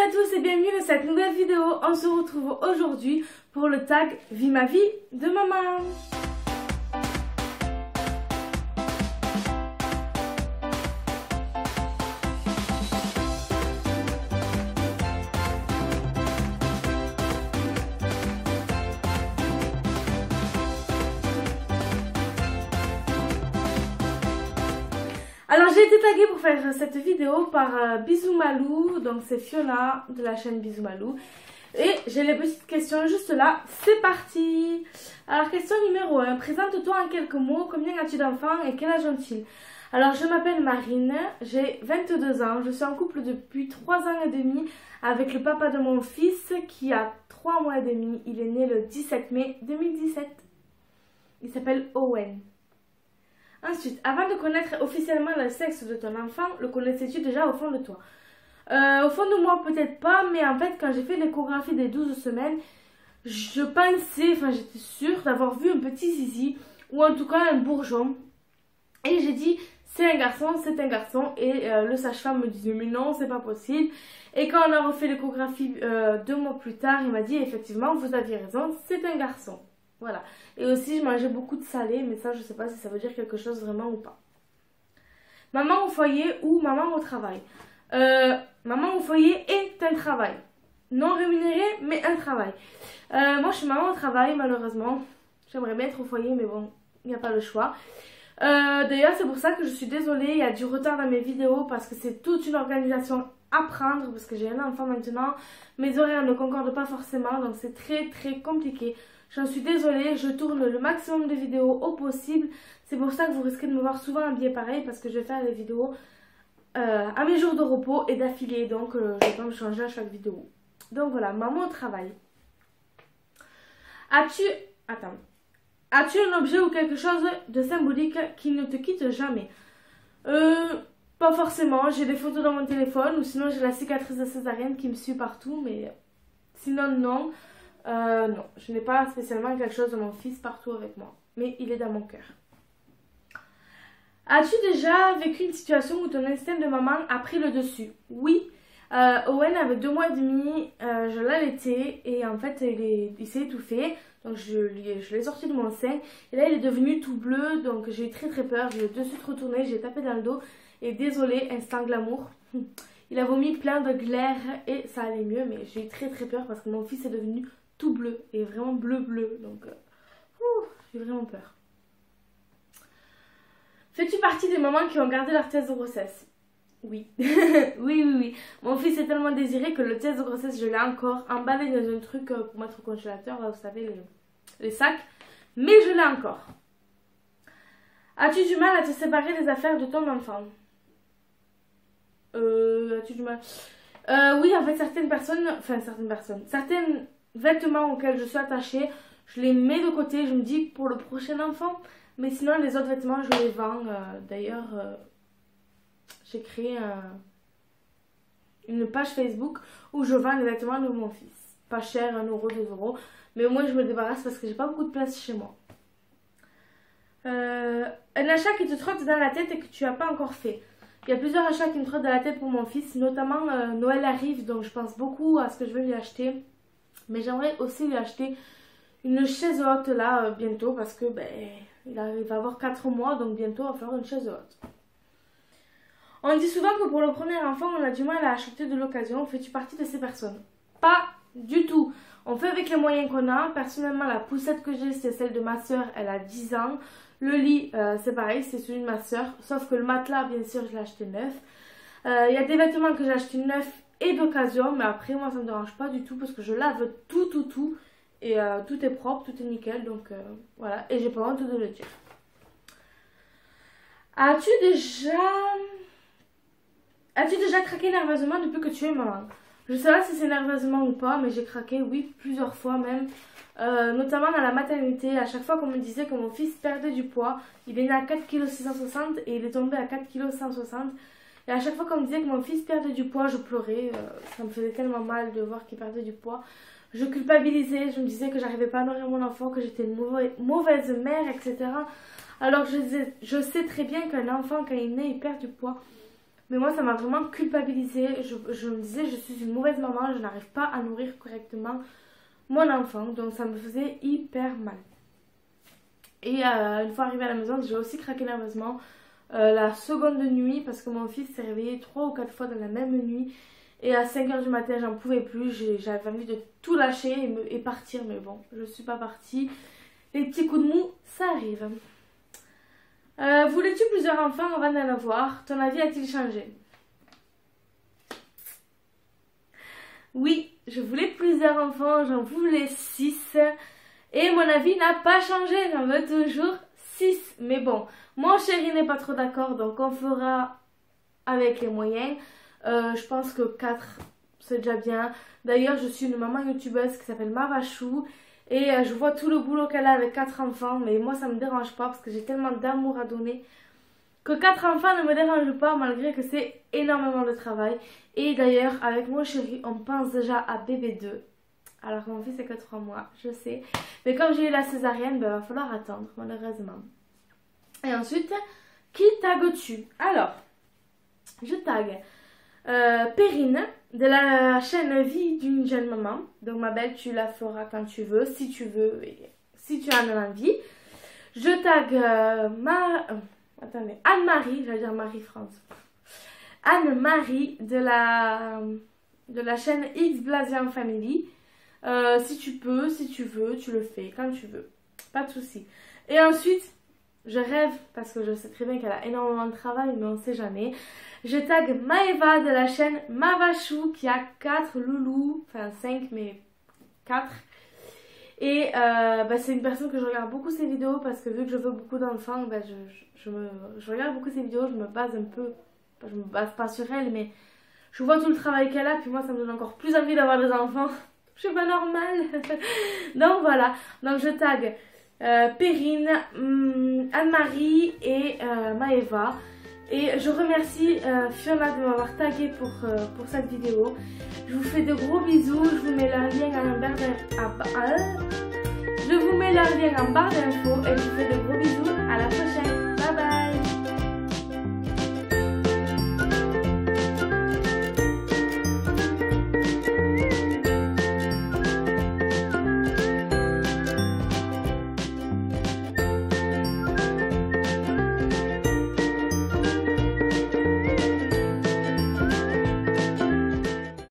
à tous et bienvenue dans cette nouvelle vidéo. On se retrouve aujourd'hui pour le tag Vie ma vie de maman. Alors j'ai été taguée pour faire cette vidéo par Bisou Malou, donc c'est Fiona de la chaîne Bisou Malou. Et j'ai les petites questions juste là, c'est parti. Alors question numéro 1, présente-toi en quelques mots, combien as-tu d'enfants et quel âge ont-ils? Alors je m'appelle Marine, j'ai 22 ans, je suis en couple depuis 3 ans et demi avec le papa de mon fils qui a 3 mois et demi, il est né le 17 mai 2017. Il s'appelle Owen. Ensuite, avant de connaître officiellement le sexe de ton enfant, le connaissais-tu déjà au fond de toi? Au fond de moi, peut-être pas, mais en fait, quand j'ai fait l'échographie des 12 semaines, je pensais, enfin j'étais sûre d'avoir vu un petit zizi, ou en tout cas un bourgeon. Et j'ai dit, c'est un garçon, c'est un garçon. Et le sage-femme me disait, mais non, c'est pas possible. Et quand on a refait l'échographie 2 mois plus tard, il m'a dit, effectivement, vous aviez raison, c'est un garçon. Voilà. Et aussi, je mangeais beaucoup de salé, mais ça, je sais pas si ça veut dire quelque chose vraiment ou pas. Maman au foyer ou maman au travail. Maman au foyer est un travail. Non rémunéré, mais un travail. Moi, je suis maman au travail, malheureusement. J'aimerais bien être au foyer, mais bon, il n'y a pas le choix. D'ailleurs, c'est pour ça que je suis désolée, il y a du retard dans mes vidéos, parce que c'est toute une organisation à prendre, parce que j'ai un enfant maintenant. Mes horaires ne concordent pas forcément, donc c'est très compliqué. J'en suis désolée, je tourne le maximum de vidéos au possible. C'est pour ça que vous risquez de me voir souvent habillée pareil, parce que je vais faire des vidéos à mes jours de repos et d'affilée. Donc je vais pas me changer à chaque vidéo. Donc voilà, maman au travail. As-tu un objet ou quelque chose de symbolique qui ne te quitte jamais? Pas forcément, j'ai des photos dans mon téléphone, ou sinon j'ai la cicatrice de césarienne qui me suit partout, mais sinon non. Non, je n'ai pas spécialement quelque chose de mon fils partout avec moi, mais il est dans mon cœur. As-tu déjà vécu une situation où ton instinct de maman a pris le dessus? Oui, Owen avait 2 mois et demi, je l'allaitais et en fait il s'est étouffé, donc je l'ai sorti de mon sein et là il est devenu tout bleu, donc j'ai eu très peur, je l'ai de suite retourné, j'ai tapé dans le dos et désolé, instant glamour. Il a vomi plein de glaire et ça allait mieux, mais j'ai eu très peur parce que mon fils est devenu tout bleu et vraiment bleu, donc j'ai vraiment peur. Fais-tu partie des mamans qui ont gardé leur test de grossesse? Oui. oui. Mon fils est tellement désiré que le test de grossesse, je l'ai encore emballé dans un truc pour mettre au congélateur, là vous savez, les sacs, mais je l'ai encore. As-tu du mal à te séparer des affaires de ton enfant? As-tu du mal? Oui, en fait, certains vêtements auxquels je suis attachée, je les mets de côté, je me dis pour le prochain enfant, mais sinon les autres vêtements je les vends. D'ailleurs j'ai créé une page Facebook où je vends les vêtements de mon fils, pas cher, 1 euro, 2 euros, mais au moins je me débarrasse parce que j'ai pas beaucoup de place chez moi. Un achat qui te trotte dans la tête et que tu n'as pas encore fait. Il y a plusieurs achats qui me trottent dans la tête pour mon fils, notamment Noël arrive, donc je pense beaucoup à ce que je vais lui acheter. Mais j'aimerais aussi lui acheter une chaise haute là bientôt parce que il va avoir 4 mois, donc bientôt on va faire une chaise haute. On dit souvent que pour le premier enfant on a du mal à acheter de l'occasion. Fais-tu partie de ces personnes? Pas du tout. On fait avec les moyens qu'on a. Personnellement la poussette que j'ai c'est celle de ma soeur, elle a 10 ans. Le lit c'est pareil, c'est celui de ma soeur, sauf que le matelas bien sûr je l'ai acheté neuf. Il y a des vêtements que j'ai acheté neufs et d'occasion, mais après moi ça me dérange pas du tout parce que je lave tout et tout est propre, tout est nickel, donc voilà, et j'ai pas honte de le dire. As-tu déjà craqué nerveusement depuis que tu es maman? Je sais pas si c'est nerveusement ou pas, mais j'ai craqué, oui, plusieurs fois même, notamment dans la maternité. À chaque fois qu'on me disait que mon fils perdait du poids, il est né à 4,660 kg et il est tombé à 4,160 kg. Et à chaque fois qu'on me disait que mon fils perdait du poids, je pleurais. Ça me faisait tellement mal de voir qu'il perdait du poids. Je culpabilisais, je me disais que j'arrivais pas à nourrir mon enfant, que j'étais une mauvaise mère, etc. Alors je sais très bien qu'un enfant, quand il naît, il perd du poids. Mais moi, ça m'a vraiment culpabilisée. Je me disais, je suis une mauvaise maman, je n'arrive pas à nourrir correctement mon enfant. Donc ça me faisait hyper mal. Et une fois arrivée à la maison, j'ai aussi craqué nerveusement la seconde nuit parce que mon fils s'est réveillé 3 ou 4 fois dans la même nuit. Et à 5 h du matin, j'en pouvais plus. J'avais envie de tout lâcher et partir. Mais bon, je ne suis pas partie. Les petits coups de mou, ça arrive. Voulais-tu plusieurs enfants avant d'en avoir? Ton avis a-t-il changé? Oui, je voulais plusieurs enfants. J'en voulais 6. Et mon avis n'a pas changé. J'en veux toujours 6. Mais bon, mon chéri n'est pas trop d'accord. Donc on fera avec les moyens. Je pense que 4 c'est déjà bien. D'ailleurs je suis une maman youtubeuse qui s'appelle Mavachou. Et je vois tout le boulot qu'elle a avec 4 enfants. Mais moi ça me dérange pas parce que j'ai tellement d'amour à donner que 4 enfants ne me dérangent pas malgré que c'est énormément de travail. Et d'ailleurs avec mon chéri on pense déjà à bébé 2. Alors mon fils c'est que 3 mois, je sais. Mais comme j'ai eu la césarienne, ben, il va falloir attendre malheureusement. Et ensuite, qui tagues-tu? Alors, je tag Perrine de la chaîne Vie d'une jeune maman. Donc ma belle, tu la feras quand tu veux et si tu en as envie. Je tag Anne-Marie, j'allais dire Marie-France. Anne-Marie de la chaîne X Blasian Family. Si tu peux, si tu veux, tu le fais quand tu veux. Pas de souci. Et ensuite, je rêve, parce que je sais très bien qu'elle a énormément de travail, mais on ne sait jamais. Je tag Maëva de la chaîne Mavachou qui a 4 loulous, enfin 5 mais 4. Et c'est une personne que je regarde beaucoup ses vidéos parce que vu que je veux beaucoup d'enfants, je regarde beaucoup ses vidéos, je me base un peu, je me base pas sur elle, mais je vois tout le travail qu'elle a, puis moi ça me donne encore plus envie d'avoir des enfants. Je suis pas normale. Donc voilà, donc je tag Perrine, Anne-Marie et Maëva. Et je remercie Fiona de m'avoir tagué pour cette vidéo. Je vous fais de gros bisous. Je vous mets leur lien en barre d'infos. Et je vous fais de